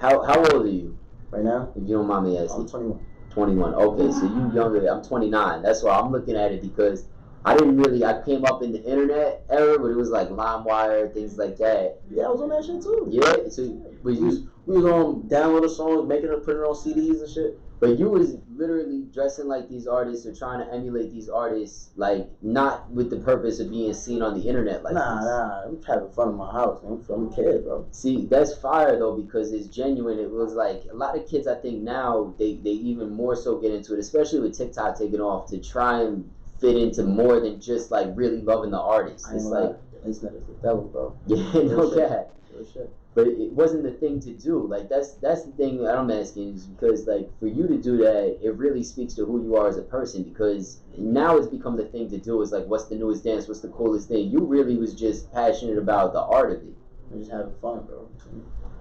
How old are you? Right now? If you don't mind me asking. I'm 21. 21. Okay, so you younger. I'm 29. That's why I'm looking at it because I came up in the internet era, but it was like LimeWire, things like that. Yeah, I was on that shit too. Yeah, so we was on downloading songs, making it, putting it on CDs and shit. But you was literally dressing like these artists or trying to emulate these artists, like not with the purpose of being seen on the internet like this. Nah, I'm having fun in my house. I'm a kid, bro. See, that's fire though because it's genuine. It was like a lot of kids I think now they even more so get into it, especially with TikTok taking off to try and fit into more than just like really loving the artist. It's like internet is the devil, bro. Yeah, no cap. Real shit. But it wasn't the thing to do. Like that's the thing that I'm asking is because like for you to do that, it really speaks to who you are as a person. Because now it's become the thing to do. Is like what's the newest dance? What's the coolest thing? You really was just passionate about the art of it. I'm just having fun, bro.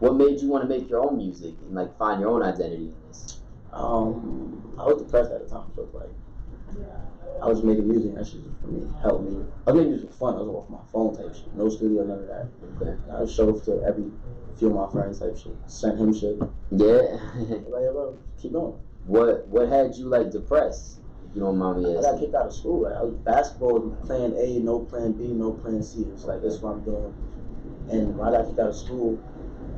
What made you want to make your own music and like find your own identity in this? I was depressed at the time, so it's like I was making music and that shit just for me, helped me. I was making music for fun. I was off my phone type shit, no studio, none of that. Okay. And I would show to every few of my friends type shit, sent him shit. Yeah. Like, bro, keep going. What had you like depressed? If you don't mind me asking. I got kicked out of school. Like I was basketball, plan A, no plan B, no plan C. It's like that's what I'm doing. And when I got kicked out of school,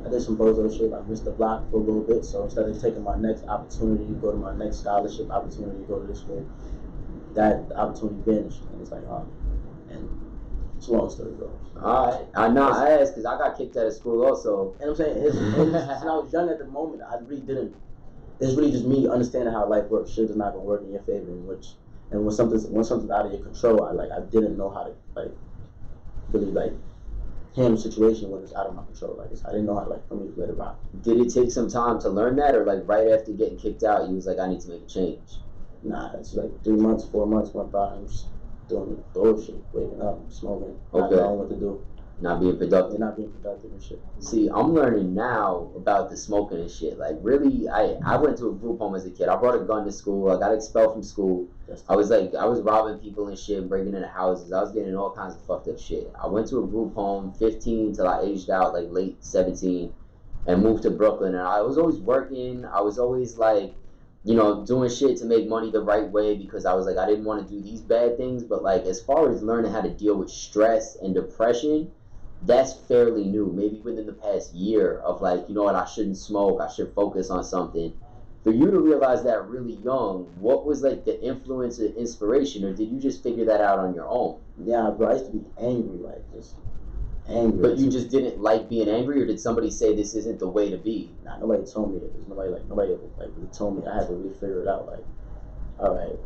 I did some bozo shit. I missed the block for a little bit. So instead of taking my next opportunity to go to my next scholarship opportunity to go to this school, that opportunity vanished. And it's like, and it's a long story, bro. Alright, I know. I asked because I got kicked out of school also. And I'm saying, since I was young at the moment, I really didn't. It's really just me understanding how life works. Shit is not gonna work in your favor, and when something's out of your control, I didn't know how to like really like handle a situation when it's out of my control. Like I didn't know how to like for me to let it rock. Did it take some time to learn that, or like right after getting kicked out, you was like, I need to make a change? Nah, it's like 3 months, 4 months went by. I'm just doing bullshit, waking up, smoking, not knowing what to do. Not being productive. Not being productive and shit. See, I'm learning now about the smoking and shit. Like, really, I went to a group home as a kid. I brought a gun to school. I got expelled from school. I was robbing people and shit, breaking into houses. I was getting in all kinds of fucked up shit. I went to a group home, 15 till I aged out, like late 17, and moved to Brooklyn. And I was always working. I was always like, you know, doing shit to make money the right way because I was like, I didn't want to do these bad things. But like, as far as learning how to deal with stress and depression, that's fairly new. Maybe within the past year of like, you know what, I shouldn't smoke. I should focus on something. For you to realize that really young, what was like the influence or inspiration, or did you just figure that out on your own? Yeah, bro, I used to be angry, like just angry. But you just didn't like being angry, or did somebody say this isn't the way to be? Nah, nobody told me that. There's nobody really told me. I had to really figure it out. Like, all right,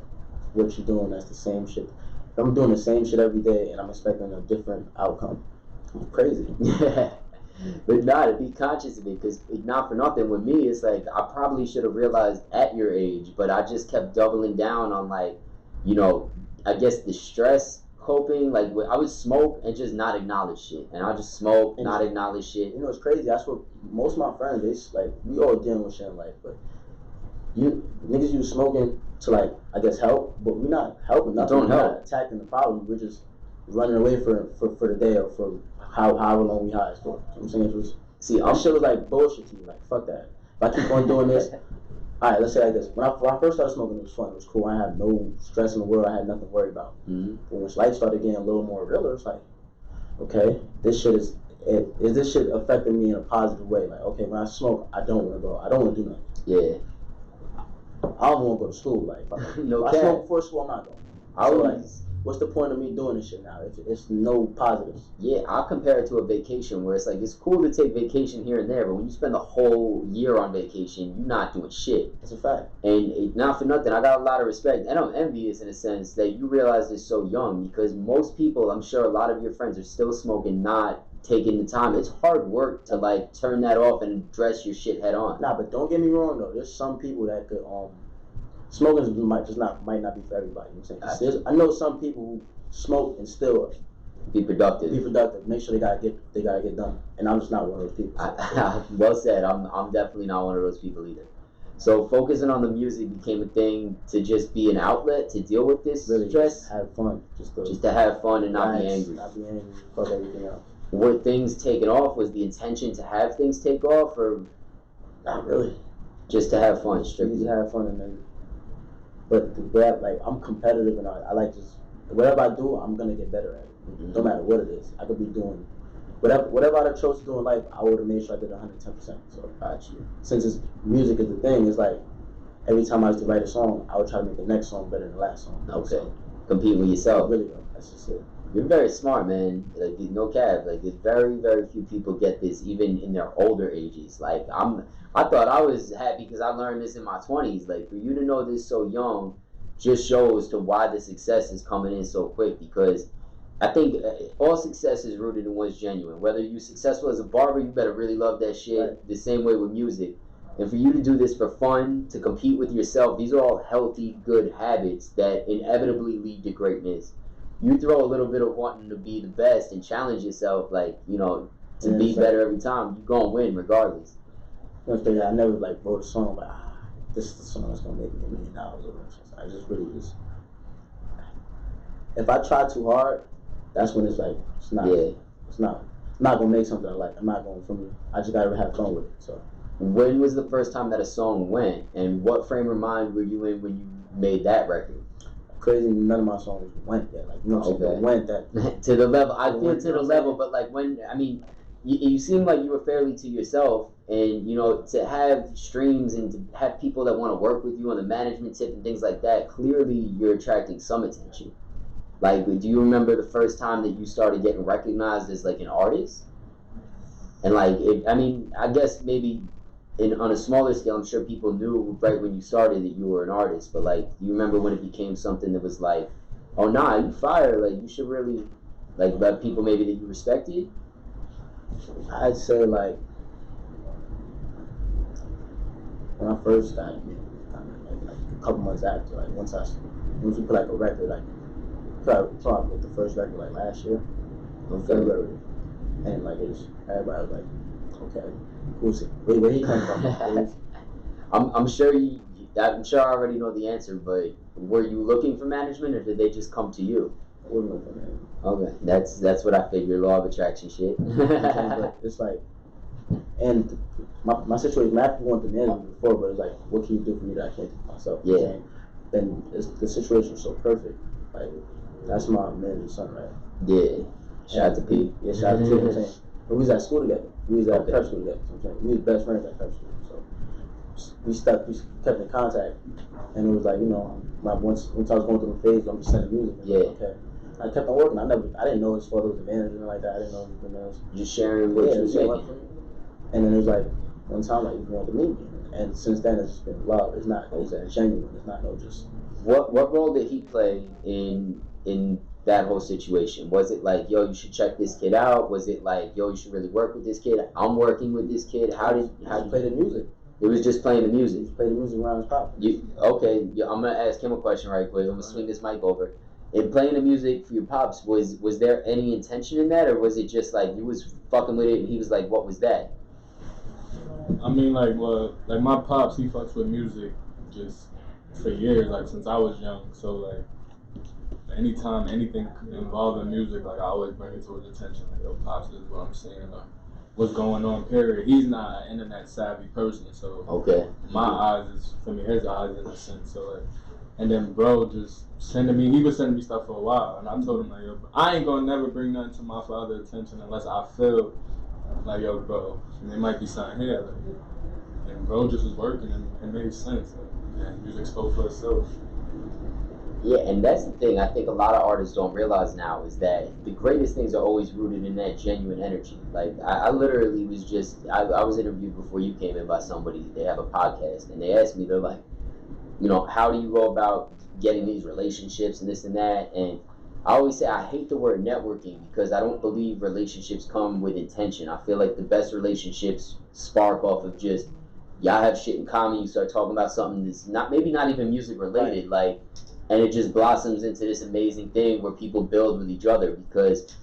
what you doing? That's the same shit. If I'm doing the same shit every day, and I'm expecting a different outcome. I'm crazy. Yeah. But nah, to be conscious of it, because not for nothing, with me, it's like I probably should have realized at your age, but I just kept doubling down on like, you know, I guess the stress coping. Like I would smoke and just not acknowledge shit, and I just smoke, and not acknowledge shit. You know, it's crazy. That's what most of my friends, they like, we all dealing with shit in life, but niggas use smoking to like, I guess help, but we're not helping. Nothing. Don't help. We're not attacking the problem. We're just running away for the day or for however long we high for. You know what I'm saying? It was, shit was like bullshit to me. Like, fuck that. If I keep on doing this, all right, let's say like this. When I first started smoking, it was fun. It was cool. I had no stress in the world. I had nothing to worry about. Mm-hmm. But when life started getting a little more realer, it's like, okay, this shit is this shit affecting me in a positive way? Like, okay, when I smoke, I don't want to go. I don't want to do nothing. Yeah. I don't want to go to school. Like, no if I smoke before school, I'm not going. Like, what's the point of me doing this shit now if it's no positives? Yeah, I compare it to a vacation where it's like, it's cool to take vacation here and there, but when you spend the whole year on vacation, you're not doing shit. That's a fact. And not for nothing, I got a lot of respect, and I'm envious in a sense that you realize this so young, because most people, I'm sure a lot of your friends are still smoking, not taking the time. It's hard work to like turn that off and address your shit head on. Nah, but don't get me wrong though, there's some people that could smoking might not be for everybody. You know what I'm saying? I know some people who smoke and still be productive. Make sure they gotta get done. And I'm just not one of those people. Well said. I'm definitely not one of those people either. So focusing on the music became a thing to just be an outlet to deal with this stress. Have fun. Just to have fun and not be angry. Not be angry. Fuck everything else. Were things taken off? Was the intention to have things take off, or? Not really. Just to have fun, Just strictly. to have fun, and then. But the rap, like I'm competitive, and I like just whatever I do, I'm gonna get better at it. Mm-hmm. No matter what it is, I could be doing whatever I chose to do in life. I would have made sure I did 110%. So Got you. since it's music is the thing, it's like every time I used to write a song, I would try to make the next song better than the last song. Okay. So, Compete with yourself. really, that's just it. You're very smart, man. Like, no cap. Like, there's very, very few people get this, even in their older ages. Like, I thought I was happy because I learned this in my 20s. Like, for you to know this so young, just shows to why the success is coming in so quick. Because I think all success is rooted in what's genuine. Whether you're successful as a barber, you better really love that shit. Right. The same way with music. And for you to do this for fun, to compete with yourself, these are all healthy, good habits that inevitably lead to greatness. You throw a little bit of wanting to be the best and challenge yourself, like, you know, to be better every time, you're going to win regardless. You know, I never like wrote a song like, this is the song that's going to make me $1 million. I just really just, if I try too hard, that's when it's like, it's not going to make something I like. I'm not going from me. I just got to have fun with it. So. When was the first time that a song went, and what frame of mind were you in when you made that record? Crazy, none of my songs went yet. Like, you know what I'm saying? Went that. To the level, I feel to the level, but like when, I mean, you seem like you were fairly to yourself, and you know, to have streams and to have people that want to work with you on the management tip and things like that, clearly you're attracting some attention. Like, do you remember the first time that you started getting recognized as like an artist? And like, I mean, I guess maybe on a smaller scale, I'm sure people knew right when you started that you were an artist, but like, do you remember when it became something that was like, oh nah, you fire, like you should really like let people maybe that you respected? I'd say like when I first got like a couple months after, like once we put like a record, like probably like the first record like last year, February, and like it's everybody was like, okay, who's it? Where he come from? I'm sure I'm sure I already know the answer, but were you looking for management or did they just come to you? I wasn't looking for management. Okay, that's what I figured, law of attraction shit. But it's like, and my situation, I wanted the management before, but it's like, what can you do for me that I can't do for myself? Yeah. Then the situation was so perfect. Like, that's my manager's son, right? Yeah. Shout out to Pete. Yeah, shout out to Pete. I'm saying. But we was at school together. We was at prep school together. So I'm saying. We was best friends at prep school. So we kept in contact. And it was like, you know, once I was going through the phase, I'm just sending music. Yeah. Okay. I kept on working. I didn't know his father was a manager or like that. I didn't know anything else. Just sharing what you was making. And then it was like, one time, like, you want to meet me. And since then, it's just been love. It's not genuine. It's not no just. What role did he play in that whole situation? Was it like, yo, you should check this kid out? Was it like, yo, you should really work with this kid? I'm working with this kid. How did you play the music? It was just playing the music. Just play the music around his pop. Okay, I'm gonna ask him a question right quick. I'm gonna swing this mic over. In playing the music for your pops, was there any intention in that, or was it just like you was fucking with it and he was like, what was that? I mean, like my pops, he fucks with music just for years, like since I was young. So like, anytime anything involving music, like I always bring it to his attention. Like, yo, pops, this is what I'm saying. What's going on? Period. He's not an internet savvy person, so okay. My eyes is for me, his eyes in a sense. So like, and then bro just he was sending me stuff for a while, and I told him like, yo, I ain't gonna never bring nothing to my father's attention unless I feel like, yo, bro, there might be something here. Like, and bro just was working, and it made sense. Like, and music spoke for itself. Yeah, and that's the thing I think a lot of artists don't realize now is that the greatest things are always rooted in that genuine energy. Like, I literally was I was interviewed before you came in by somebody. They have a podcast, and they asked me, they're like, you know, how do you go about getting these relationships and this and that? And I always say I hate the word networking because I don't believe relationships come with intention. I feel like the best relationships spark off of just, y'all have shit in common, you start talking about something that's maybe not even music related, like, and it just blossoms into this amazing thing where people build with each other. Because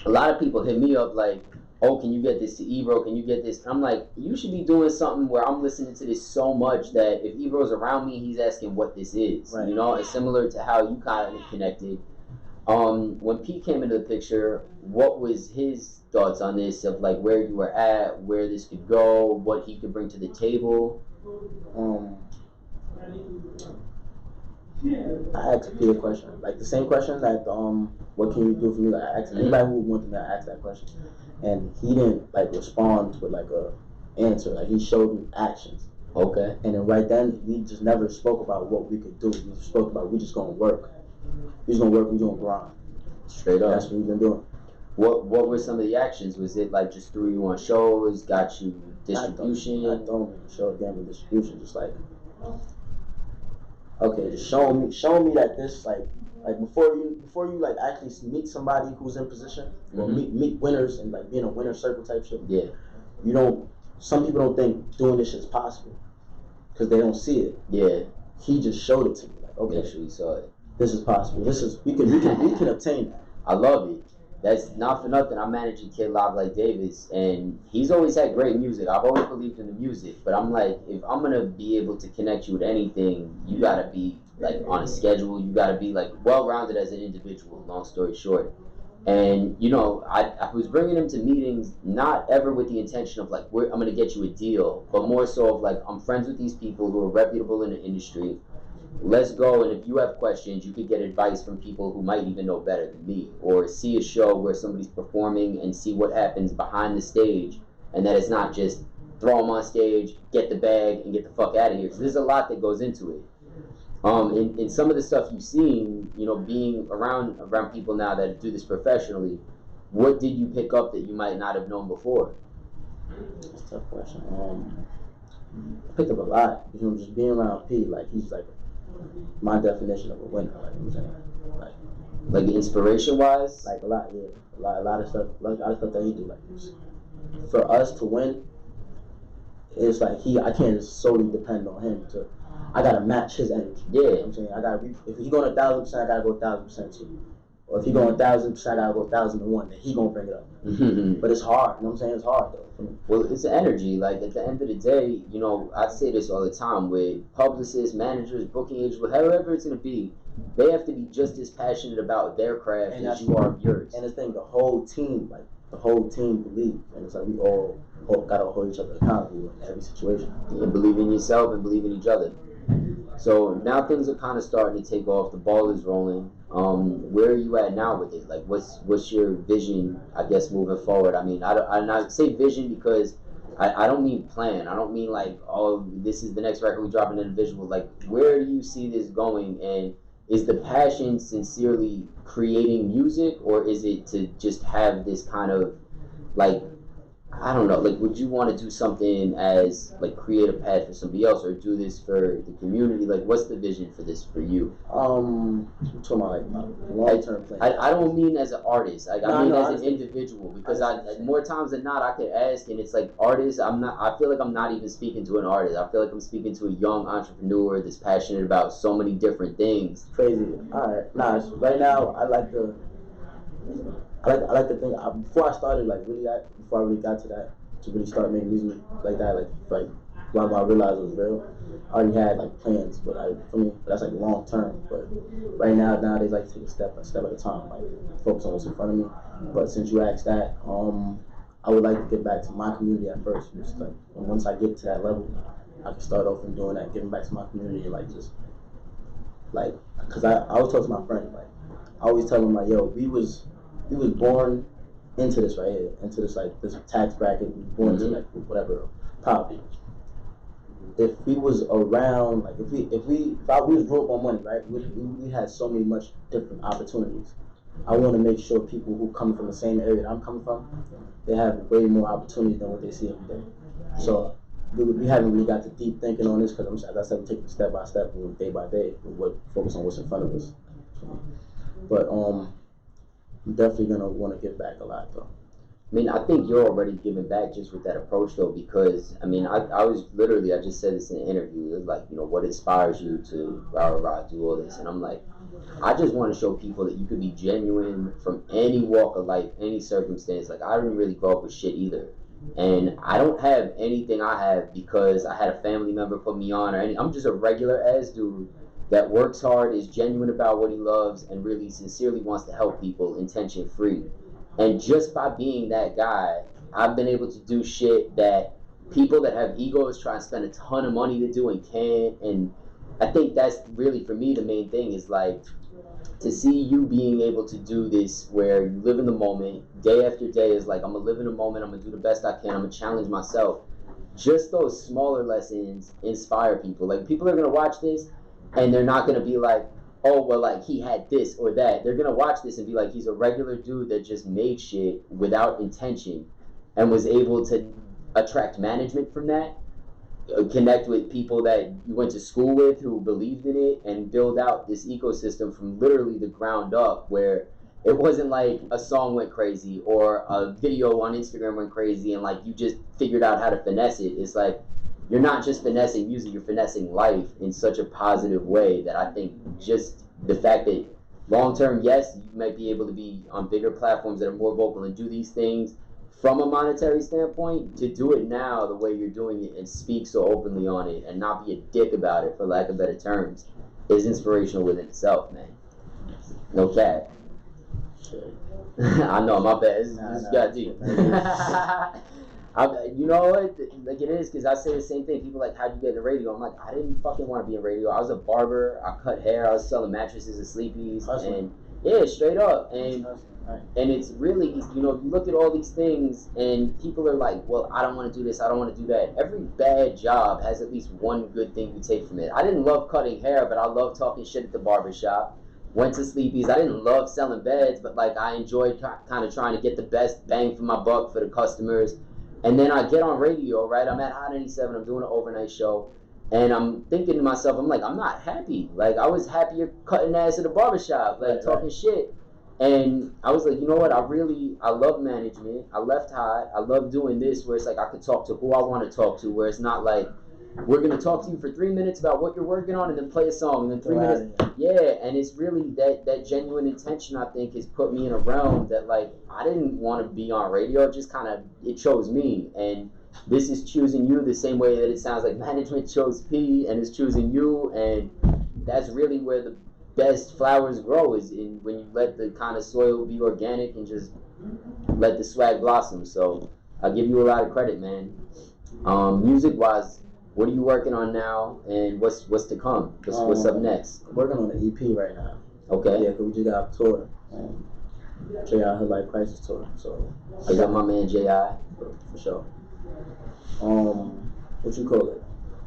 a lot of people hit me up like, oh, can you get this to Ebro? Can you get this? I'm like, you should be doing something where I'm listening to this so much that if Ebro's around me, he's asking what this is. Right. You know, it's similar to how you kind of connected. When Pete came into the picture, what was his thoughts on this, of like where you were at, where this could go, what he could bring to the table? Um, I asked Pete a question, like the same question that what can you do for me? Like I asked anybody who wanted me to ask that question, and he didn't like respond with like a answer. Like he showed me actions. Okay. And then right then we just never spoke about what we could do. We spoke about we just gonna work. We just gonna work. We gonna grind. Straight up. That's what we've been doing. What were some of the actions? Was it like just threw you on shows, got you distribution? I don't show again with distribution. Just like, okay, just showing me that this like before you like actually meet somebody who's in position or meet winners and like being a winner circle type shit. Yeah. You don't. Some people don't think doing this shit is possible because they don't see it. Yeah. He just showed it to me. Like, okay, actually saw it. This is possible. This is we can obtain that. I love it. That's not for nothing. I'm managing Kid Live Like Davis, and he's always had great music. I've always believed in the music, but I'm like, if I'm gonna be able to connect you with anything, you gotta be like on a schedule. You gotta be like well-rounded as an individual. Long story short, and you know, I was bringing him to meetings not ever with the intention of like, I'm gonna get you a deal, but more so of like, I'm friends with these people who are reputable in the industry. Let's go, and if you have questions, you could get advice from people who might even know better than me, or see a show where somebody's performing and see what happens behind the stage, and that it's not just throw them on stage, get the bag, and get the fuck out of here. Because there's a lot that goes into it. In some of the stuff you've seen, you know, being around people now that do this professionally, what did you pick up that you might not have known before? That's a tough question. I picked up a lot. You know, just being around P, like he's like my definition of a winner. Like I'm saying, like inspiration wise, like a lot, yeah, a lot of stuff, like a lot of stuff that he do. Like for us to win, it's like I can't just solely depend on him to. I gotta match his energy. Yeah, you know what I'm saying, I gotta. If he going 1,000%, I gotta go 1,000% too. Or if he going 1,000%, I gotta go 1,001. Then he gonna bring it up. But it's hard. You know what I'm saying? It's hard though. Well, it's energy. Like at the end of the day, you know, I say this all the time with publicists, managers, booking agents, whoever it's gonna be, they have to be just as passionate about their craft as you are of yours. And the thing, the whole team believe, and it's like we all gotta hold each other accountable in every situation. And believe in yourself and believe in each other. So now things are kind of starting to take off. The ball is rolling. Where are you at now with it? Like, what's your vision? I guess moving forward. I mean, I say vision because I don't mean plan. I don't mean like, oh, this is the next record we drop an individual. Like, where do you see this going? And is the passion sincerely creating music, or is it to just have this kind of like, I don't know, like, would you want to do something as, like, create a path for somebody else, or do this for the community? Like, what's the vision for this for you? I'm talking about, like, my long-term plan. I don't mean as an artist. Like, I mean as an individual, because more times than not, I could ask, and it's like, artists, I feel like I'm not even speaking to an artist. I feel like I'm speaking to a young entrepreneur that's passionate about so many different things. Crazy. All right. Nah, so right now, I like to think, before I started, like, before I really got to that, to really start making music like that, like when I realized it was real, I already had, like, plans, but for me, that's, like, long term, but right nowadays, like, take a step at a time, like, focus on what's in front of me, but since you asked that, I would like to get back to my community at first, just, like, and once I get to that level, I can start off and doing that, giving back to my community, and, like, just, like, because I always talk to my friends, like, I always tell them, like, yo, we was born into this right here, into this, like, this tax bracket, we born into, like, whatever, poverty. If we was around, like, if we was grew up on money, right, we had so many much different opportunities. I want to make sure people who come from the same area that I'm coming from, they have way more opportunities than what they see every day. So we haven't really got to deep thinking on this because, as I said, we take it step by step, and day by day, focus on what's in front of us. But I'm definitely gonna want to give back a lot, though. I mean, I think you're already giving back just with that approach, though, because, I mean, I just said this in an interview. It was like, you know, what inspires you to Apollo Rai do all this? And I'm like, I just want to show people that you could be genuine from any walk of life, any circumstance. Like, I didn't really grow up with shit either. And I don't have anything I have because I had a family member put me on or I'm just a regular ass dude that works hard, is genuine about what he loves, and really sincerely wants to help people, intention free. And just by being that guy, I've been able to do shit that people that have egos try and spend a ton of money to do and can't. And I think that's really, for me, the main thing is like, to see you being able to do this where you live in the moment day after day is like, I'm gonna live in the moment, I'm gonna do the best I can, I'm gonna challenge myself. Just those smaller lessons inspire people. Like, people are gonna watch this and they're not gonna be like, oh well, like he had this or that. They're gonna watch this and be like, he's a regular dude that just made shit without intention and was able to attract management from that, connect with people that you went to school with who believed in it, and build out this ecosystem from literally the ground up, where it wasn't like a song went crazy or a video on Instagram went crazy and like you just figured out how to finesse it. It's like, you're not just finessing music, you're finessing life in such a positive way that I think just the fact that long term, yes, you might be able to be on bigger platforms that are more vocal and do these things from a monetary standpoint, to do it now the way you're doing it and speak so openly on it and not be a dick about it, for lack of better terms, is inspirational within itself, man. No cap. I know, my bad. This got deep. You know what? Like, it is, because I say the same thing. People are like, how'd you get in the radio? I'm like, I didn't fucking want to be in radio. I was a barber. I cut hair. I was selling mattresses and sleepies. And yeah, straight up. And it's really, you know, you look at all these things and people are like, well, I don't want to do this, I don't want to do that. Every bad job has at least one good thing you take from it. I didn't love cutting hair, but I love talking shit at the barbershop. Went to sleepies. I didn't love selling beds, but like I enjoyed kind of trying to get the best bang for my buck for the customers. And then I get on radio, right? I'm at Hot 97, I'm doing an overnight show. And I'm thinking to myself, I'm like, I'm not happy. Like, I was happier cutting ass at the barbershop, like talking shit. And I was like, you know what, I love management. I left Hot. I love doing this where it's like I could talk to who I want to talk to, where it's not like, we're going to talk to you for 3 minutes about what you're working on and then play a song and then 3 minutes. Yeah, and it's really that genuine intention, I think, has put me in a realm that, like, I didn't want to be on radio. It just kind of, it chose me. And this is choosing you the same way that it sounds like management chose P and is choosing you. And that's really where the best flowers grow, is in when you let the kind of soil be organic and just let the swag blossom. So I'll give you a lot of credit, man. Music wise, what are you working on now, and what's to come? What's up next? I'm working on an EP right now. Okay. Yeah, because we just got a tour. J.I. Her Life Crisis tour. So I got my man J.I. For sure. What you call it?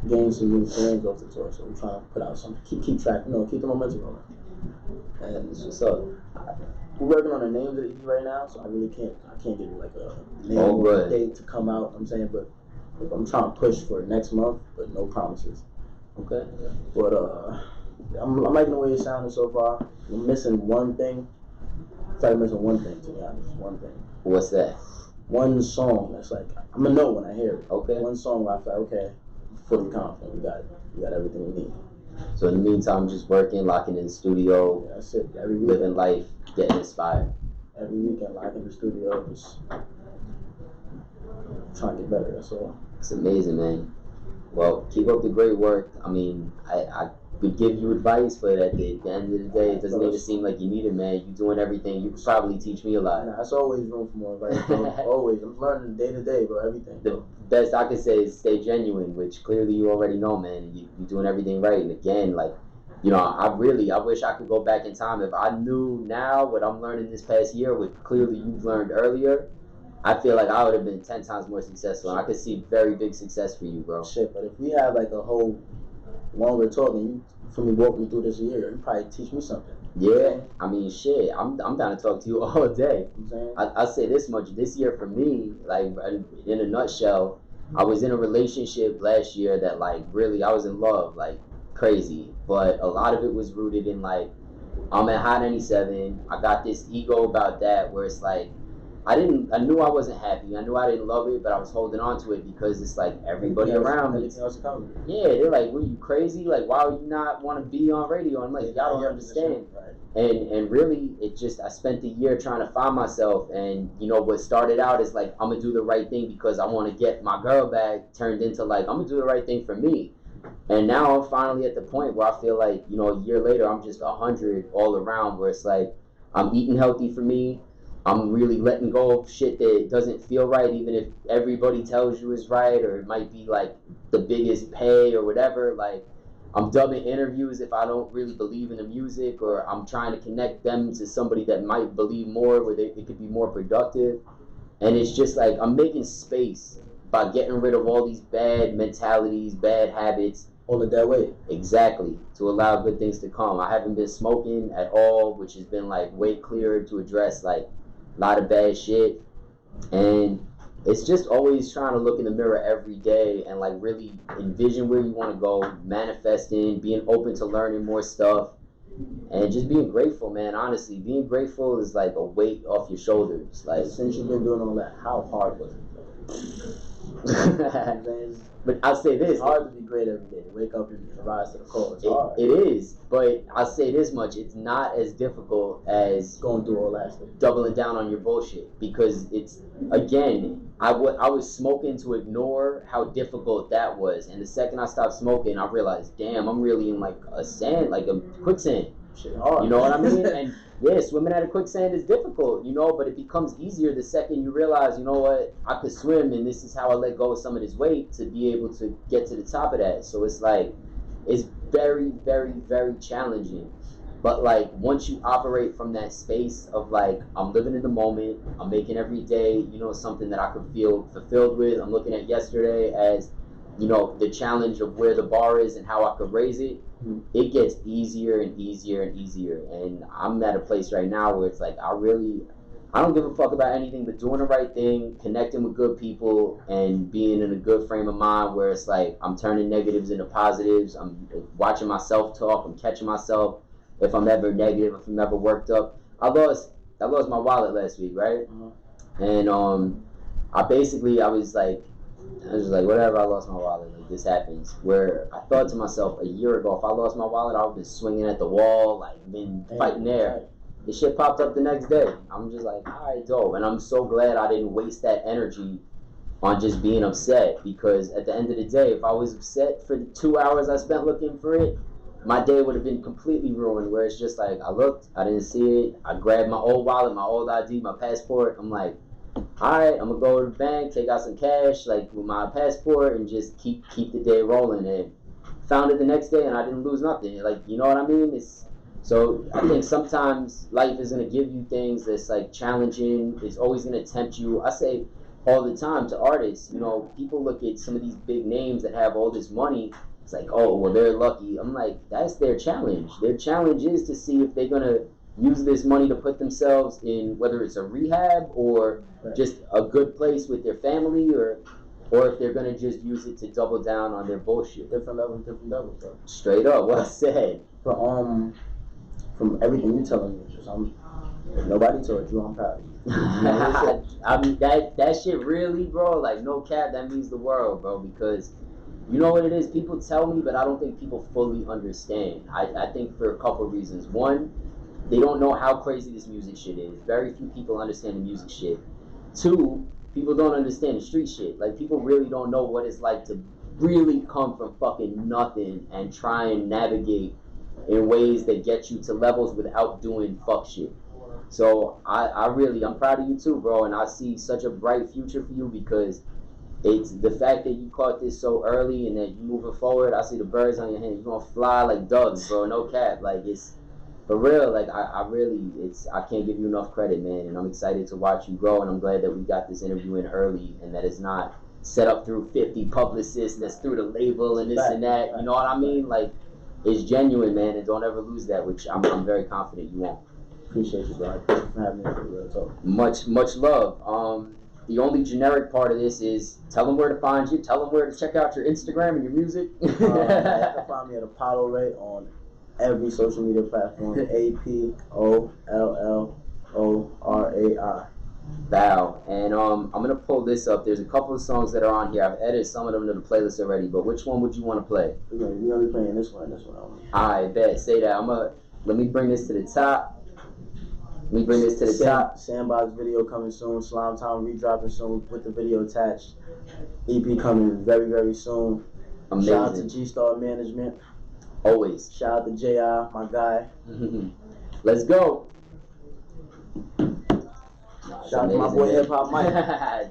Gain some new fans off the tour, so we're trying to put out some, keep track, you know, keep the momentum rolling. And so we're working on the names of the EP right now, so I can't give you like a name or a date to come out. I'm saying, but I'm trying to push for next month, but no promises. Okay. But I'm liking the way it's sounding so far. I'm missing one thing. I feel like I'm missing one thing, to be honest. One thing. What's that? One song that's like, I'm gonna know when I hear it. Okay. One song where I feel like, okay, fully confident. We got everything we need. So in the meantime, just working, locking in the studio. Yeah, that's it. Every weekend, living life, getting inspired. Every weekend, locking in the studio, just trying to get better. That's all. It's amazing, man. Well, keep up the great work. I mean, I could give you advice, but at the end of the day, it doesn't even seem like you need it, man. You're doing everything. You could probably teach me a lot. Nah, there's always room for more advice, bro. Always. I'm learning day to day, bro. Everything. The best I can say is stay genuine, which clearly you already know, man. You're doing everything right. And again, like, you know, I wish I could go back in time. If I knew now what I'm learning this past year, what clearly you've learned earlier, I feel like I would have been 10 times more successful. And I could see very big success for you, bro. Shit, but if we have like a whole longer talk and you, for me walking through this year, you probably teach me something. Yeah, I mean, shit, I'm down to talk to you all day. I'll say this much. This year for me, like, in a nutshell, I was in a relationship last year that, like, really, I was in love, like, crazy. But a lot of it was rooted in, like, I'm at Hot 97. I got this ego about that where it's like, I knew I wasn't happy. I knew I didn't love it, but I was holding on to it because it's like everybody around me. Yeah, they're like, "Were you crazy? Like, why would you not want to be on radio?" I'm like, "Y'all don't understand." And really, it just, I spent the year trying to find myself, and you know what started out as like, I'm gonna do the right thing because I want to get my girl back, turned into like, I'm gonna do the right thing for me. And now I'm finally at the point where I feel like, you know, a year later, I'm just 100 all around, where it's like, I'm eating healthy for me. I'm really letting go of shit that doesn't feel right, even if everybody tells you it's right, or it might be like the biggest pay or whatever. Like, I'm dubbing interviews if I don't really believe in the music, or I'm trying to connect them to somebody that might believe more, where it could be more productive. And it's just like I'm making space by getting rid of all these bad mentalities, bad habits. Hold it that way. Exactly, to allow good things to come. I haven't been smoking at all, which has been like way clearer to address like a lot of bad shit. And it's just always trying to look in the mirror every day and like really envision where you want to go, manifesting, being open to learning more stuff, and just being grateful, man. Honestly, being grateful is like a weight off your shoulders. Like, since you've been doing all that, how hard was it? But I'll say this: it's hard to be great every day. To wake up and rise to the call. It's hard. It is, but I'll say this much: it's not as difficult as going through all that stuff, doubling down on your bullshit. Because it's, again, I was smoking to ignore how difficult that was, and the second I stopped smoking, I realized, damn, I'm really in like a quicksand. Shit hard. You know what I mean? And yeah, swimming at a quicksand is difficult, you know, but it becomes easier the second you realize, you know what, I could swim, and this is how I let go of some of this weight to be able to get to the top of that. So it's like, it's very, very, very challenging. But like, once you operate from that space of like, I'm living in the moment, I'm making every day, you know, something that I could feel fulfilled with. I'm looking at yesterday as, you know, the challenge of where the bar is and how I could raise it. It gets easier and easier and easier. And I'm at a place right now where it's like, I don't give a fuck about anything but doing the right thing, connecting with good people, and being in a good frame of mind where it's like, I'm turning negatives into positives. I'm watching myself talk. I'm catching myself if I'm ever negative, if I'm ever worked up. I lost my wallet last week, right? And I was just like, whatever, I lost my wallet. Like, this happens. Where I thought to myself a year ago, if I lost my wallet, I would have been swinging at the wall, like, been fighting there. The shit popped up the next day. I'm just like, all right, dope. And I'm so glad I didn't waste that energy on just being upset, because at the end of the day, if I was upset for the 2 hours I spent looking for it, my day would have been completely ruined. Where it's just like, I looked, I didn't see it. I grabbed my old wallet, my old ID, my passport. I'm like, all right, I'm gonna go to the bank, take out some cash, like with my passport, and just keep the day rolling. And found it the next day, and I didn't lose nothing. Like, you know what I mean? So I think sometimes life is gonna give you things that's like challenging. It's always gonna tempt you. I say all the time to artists, you know, people look at some of these big names that have all this money. It's like, oh, well, they're lucky. I'm like, that's their challenge. Their challenge is to see if they're gonna use this money to put themselves in, whether it's a rehab or just a good place with their family, or if they're gonna just use it to double down on their bullshit. Different levels, bro. Straight up, well said. But from everything you're telling me, if nobody told you, I'm proud of you. I mean, that shit really, bro, like, no cap, that means the world, bro, because you know what it is? People tell me, but I don't think people fully understand. I think for a couple of reasons. One, they don't know how crazy this music shit is. Very few people understand the music shit. Two, people don't understand the street shit. Like, people really don't know what it's like to really come from fucking nothing and try and navigate in ways that get you to levels without doing fuck shit. So I'm proud of you too, bro, and I see such a bright future for you, because it's the fact that you caught this so early and that you moving forward. I see the birds on your hand. You're gonna fly like doves, bro. No cap. Like, it's for real. Like, I can't give you enough credit, man. And I'm excited to watch you grow. And I'm glad that we got this interview in early, and that it's not set up through 50 publicists, that's through the label and this and that. You know what I mean? Like, it's genuine, man. And don't ever lose that, which I'm very confident you won't. Appreciate you, bro. Thank you for having me for the real talk. Much love. The only generic part of this is tell them where to find you. Tell them where to check out your Instagram and your music. You can find me at Apollo Rai on every social media platform. APOLLORAI. Bow. And I'm gonna pull this up. There's a couple of songs that are on here. I've edited some of them to the playlist already. But which one would you want to play? We're gonna be playing this one. I bet. Say that. Let me bring this to the top. Sandbox video coming soon. Slime Time redropping soon with the video attached. EP coming very, very soon. Amazing. Shout out to G Star Management. Always. Shout out to JI, my guy. Let's go. Shout out to my boy Hip Hop Mike.